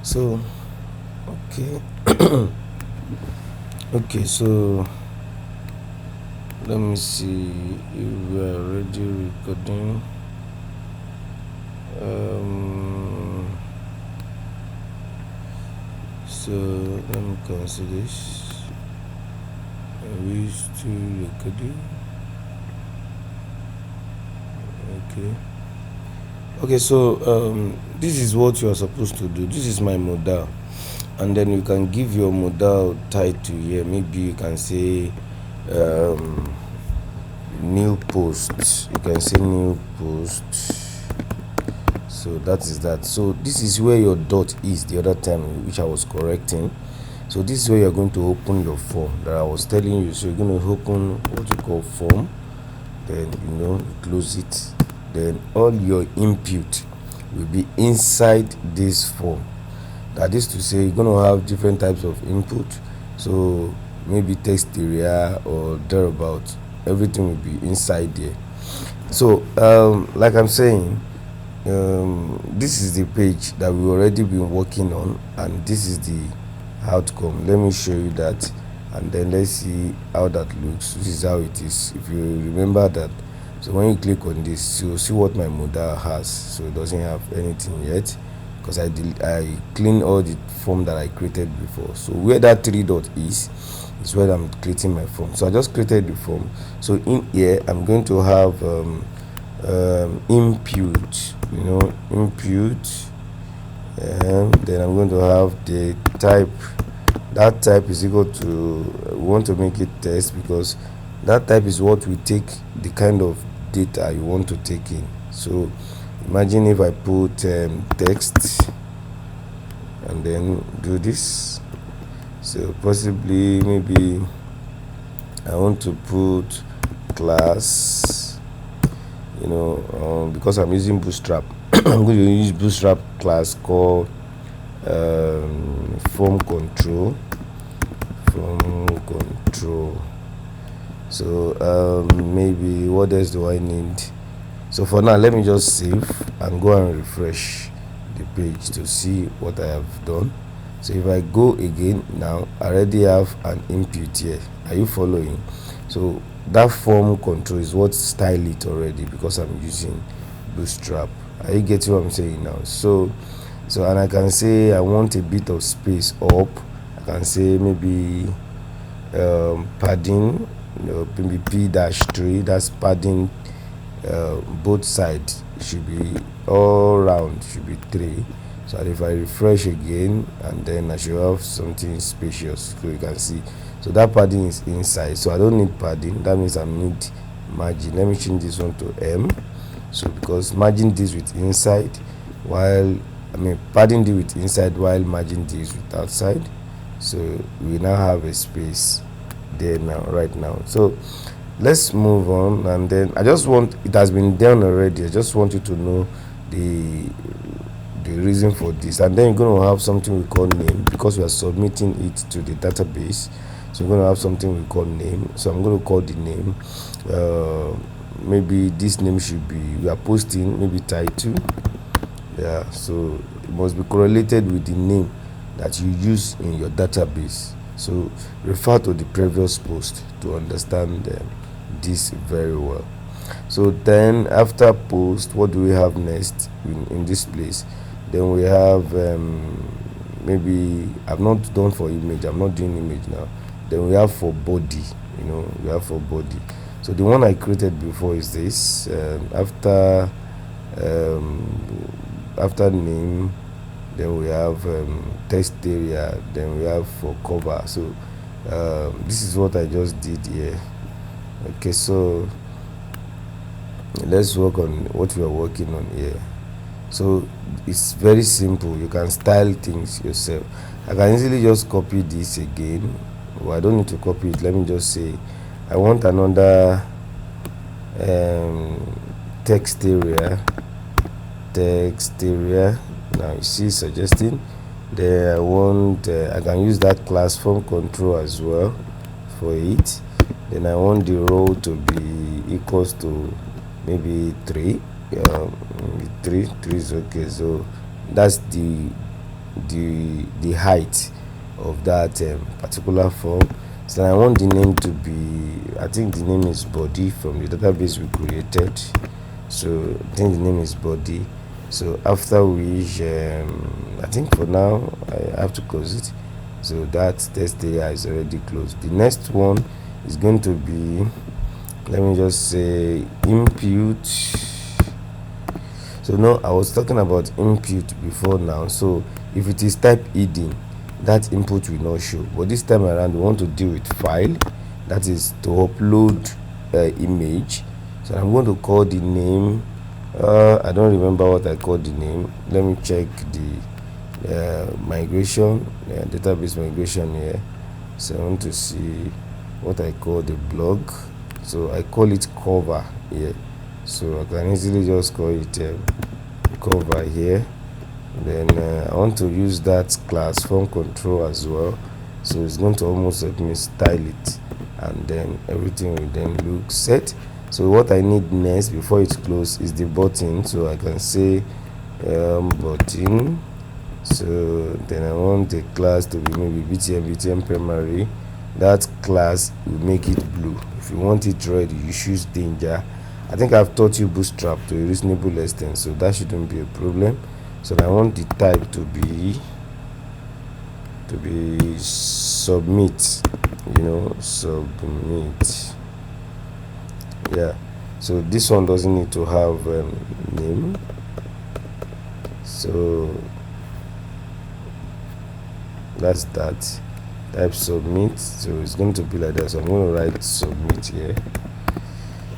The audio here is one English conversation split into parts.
So okay. Okay, so let me see if we are already recording. So let me cancel this. Are we still recording? Okay, so this is what you are supposed to do. This is my modal, and then you can give your modal title here. Maybe you can say new post. You can say new post. So that is that. So this is where your dot is the other time, which I was correcting. So this is where you're going to open your form that I was telling you. So you're going to open what you call form, then close it, then all your input will be inside this form. That is to say, you're going to have different types of input. So maybe text area or thereabout, everything will be inside there. So like I'm saying, this is the page that we already been working on, and this is the outcome. Let me show you that, and then let's see how that looks. This is how it is. If you remember that, so when you click on this, you'll see what my modal has. So it doesn't have anything yet because I cleaned all the form that I created before. So where that three dot is where I'm creating my form. So I just created the form. So in here I'm going to have input, input, then I'm going to have the type. That type is equal to, we want to make it text because that type is what we take the kind of data you want to take in. So imagine if I put text and then do this. So possibly maybe I want to put class, because I'm using bootstrap. I'm going to use bootstrap class called form control. So maybe what else do I need? So for now, let me just save and go and refresh the page to see what I have done. So if I go again now, I already have an input here. Are you following? So that form control is what style it already because I'm using bootstrap. Are you getting what I'm saying now? So and I can say I want a bit of space up. I can say maybe padding, maybe p-3. That's padding. Both sides should be all round, should be 3. So if I refresh again, and then I should have something spacious, so you can see. So that padding is inside, so I don't need padding. That means I need margin. Let me change this one to M. So because margin deals with inside, while padding deals with inside, while margin deals with outside. So we now have a space there now, right now. So let's move on, and then I just want, it has been done already, I just want you to know the reason for this. And then you're going to have something we call name because we are submitting it to the database. So we're going to have something we call name. So I'm going to call the name, maybe this name should be, we are posting maybe title. Yeah, so it must be correlated with the name that you use in your database. So refer to the previous post to understand this very well. So then after post, what do we have next in this place? Then we have maybe I've not done for image, I'm not doing image now. Then we have for body, we have for body. So the one I created before is this. After name, then we have text area, then we have for cover. So this is what I just did here. Okay, so let's work on what we are working on here. So it's very simple, you can style things yourself. I can easily just copy this again. Well, I don't need to copy it. Let me just say I want another text area. Now you see suggesting there, I want I can use that class form control as well for it. Then I want the row to be equals to maybe 3. 3 is okay. So that's the the height of that particular form. So I want the name to be, I think the name is body from the database we created. So I think the name is body. So after which I think for now I have to close it. So that test area is already closed. The next one is going to be, let me just say input. So no, I was talking about input before now. So if it is type hidden, that input will not show, but this time around we want to deal with file, that is to upload image. So I'm going to call the name, I don't remember what I called the name. Let me check the migration, database migration here. So I want to see what I call the blog. So I call it cover here. So I can easily just call it cover here. Then I want to use that class form control as well. So it's going to almost let me style it, and then everything will then look set. So what I need next before it's closed is the button. So I can say button. So then I want the class to be maybe btm primary. That class will make it blue. If you want it red, you choose danger. I think I've taught you bootstrap to a reasonable extent, so that shouldn't be a problem. So I want the type to be submit, submit. Yeah, so this one doesn't need to have name. So that's that. Type submit. So it's going to be like that. So I'm going to write submit here.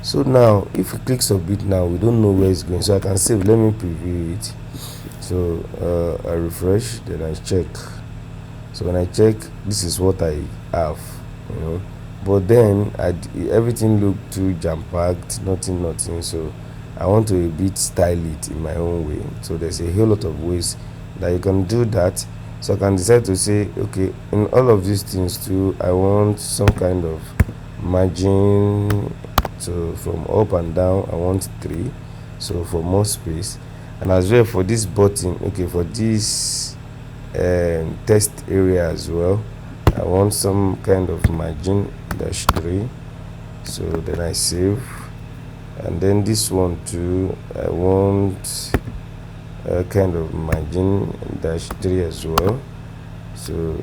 So now if we click submit, now we don't know where it's going, so I can save. Let me preview it. So I refresh, then I check. So when I check, this is what I have, but then everything looked too jam-packed, nothing. So I want to a bit style it in my own way. So there's a whole lot of ways that you can do that. So I can decide to say, okay, in all of these things too, I want some kind of margin. So from up and down I want 3, so for more space. And as well for this button, okay, for this test area as well, I want some kind of margin -3. So then I save. And then this one too, I want a kind of margin -3 as well. So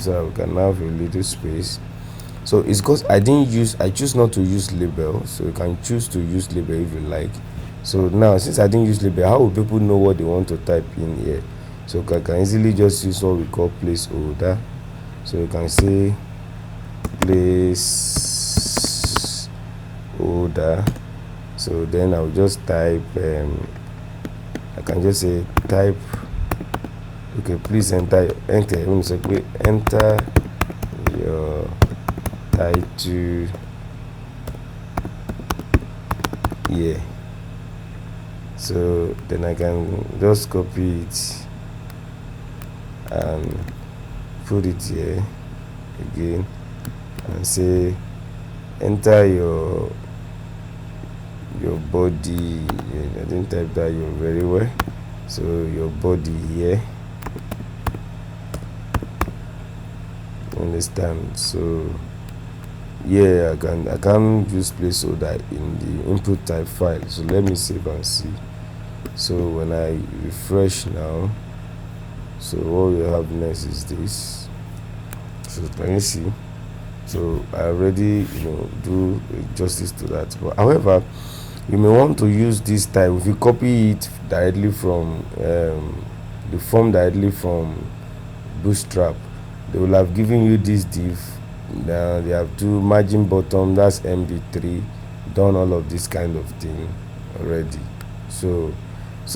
we can have a little space. So it's because I choose not to use label. So you can choose to use label if you like. So now since I didn't use label, how will people know what they want to type in here? So I can easily just use what we call placeholder. So you can say placeholder. So then I'll just type I can just say type, okay, please enter your title here. So then I can just copy it and put it here again and say enter your body. I didn't type that very well. So your body here, understand? So yeah, I can use placeholder in the input type file. So let me save and see. So when I refresh now, so what we have next is this. So can you see? So I already do justice to that. But however, you may want to use this type. If you copy it directly from the form directly from bootstrap, they will have given you this div. Now they have two margin bottom, that's MB3, done all of this kind of thing already. So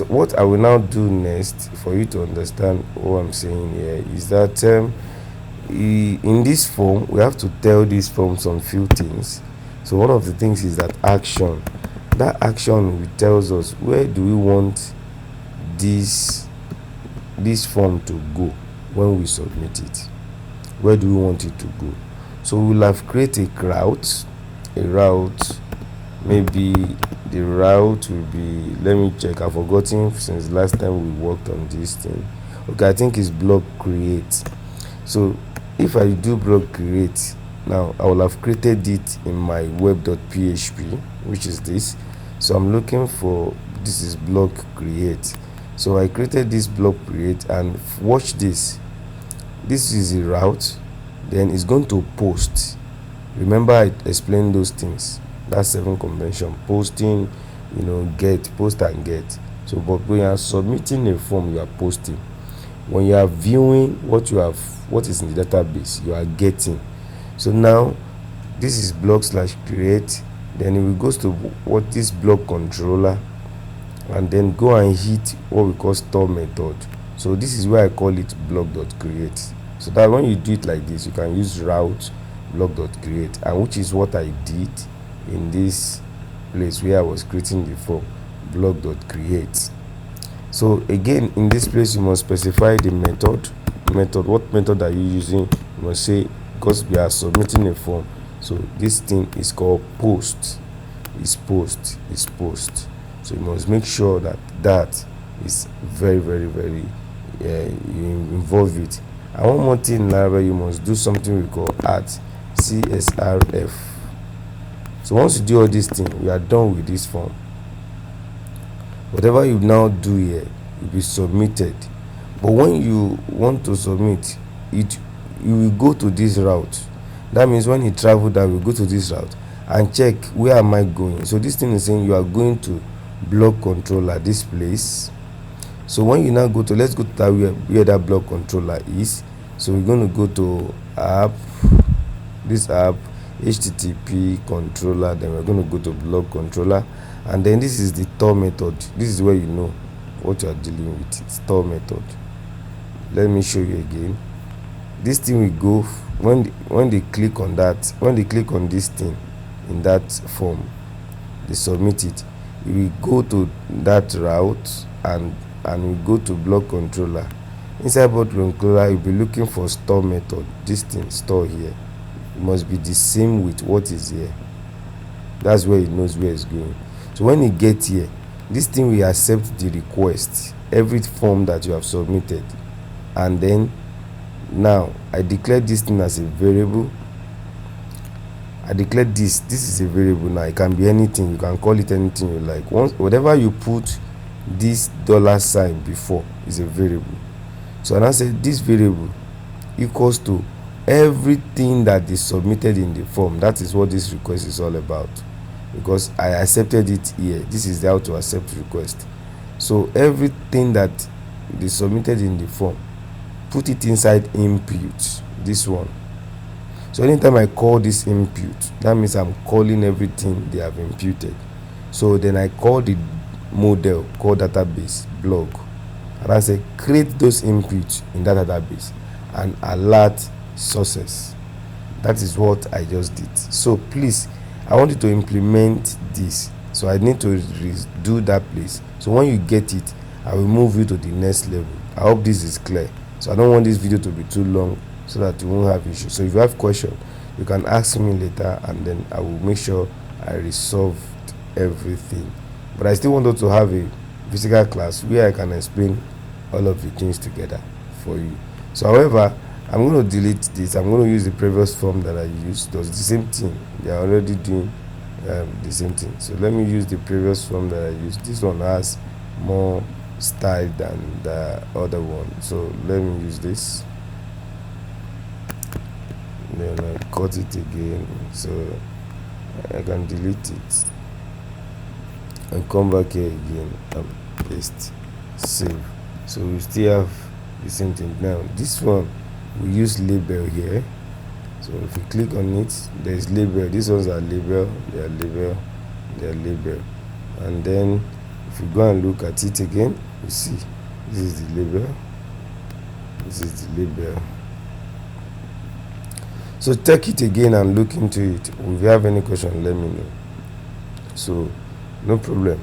what I will now do next for you to understand what I'm saying here is that in this form we have to tell this form some few things. So one of the things is that action. That action tells us where do we want this form to go when we submit it. Where do we want it to go? So we'll have created a route. Maybe the route will be, let me check, I've forgotten since last time we worked on this thing. Okay, I think it's block create. So if I do block create, now I will have created it in my web.php, which is this. So I'm looking for, this is block create. So I created this block create, and watch this. This is a route, then it's going to post. Remember I explained those things. That's 7 convention: posting, get, post and get. So but when you are submitting a form, you are posting. When you are viewing what is in the database, you are getting. So now this is block/create, then it will go to what this block controller, and then go and hit what we call store method. So this is where I call it block.create. So that when you do it like this, you can use route block.create, and which is what I did in this place where I was creating the form, block.create. So again, in this place you must specify the method. What method are you using? You must say, because we are submitting a form, so this thing is called post. Is post. So you must make sure that is very, very, very you involve it. And one more thing, Laravel, you must do something we call @CSRF. So once you do all these things, we are done with this form. Whatever you now do here will be submitted. But when you want to submit it, you will go to this route. That means when you travel down, you go to this route and check, where am I going? So this thing is saying you are going to block controller, this place. So when you now go to, let's go to that where that block controller is. So we're going to go to app, this app, http controller, then we're going to go to block controller, and then this is the store method. This is where you know what you are dealing with. Store method. Let me show you again. This thing will go when they click on that, when they click on this thing in that form, they submit it. You will go to that route and we go to block controller. Inside block controller, you'll be looking for store method. This thing, store here, it must be the same with what is here. That's where it knows where it's going. So when you get here, this thing will accept the request, every form that you have submitted. And then now I declare this thing as a variable. I declare this is a variable. Now it can be anything, you can call it anything you like. Once whatever you put this $sign before is a variable. So I say this variable equals to everything that is submitted in the form. That is what this request is all about, because I accepted it here. This is how to accept request. So everything that is submitted in the form, put it inside input, this one. So anytime I call this input, that means I'm calling everything they have imputed. So then I call the model called database blog, and I say create those inputs in that database and alert sources. That is what I just did. So please, I want you to implement this. So I need to do that place. So when you get it, I will move you to the next level. I hope this is clear. So I don't want this video to be too long, so that you won't have issues. So if you have questions, you can ask me later, and then I will make sure I resolved everything. But I still want to have a physical class where I can explain all of the things together for you. So however, I'm going to delete this. I'm going to use the previous form that I used. It was the same thing. They are already doing the same thing. So let me use the previous form that I used. This one has more style than the other one. So let me use this. Then I cut it again, so I can delete it and come back here again and paste, save. So we still have the same thing. Now this one, we use label here. So if you click on it, there is label. These ones are label, they are label, they are label. And then if you go and look at it again, you see this is the label, this is the label. So take it again and look into it. If you have any question, let me know. So no problem.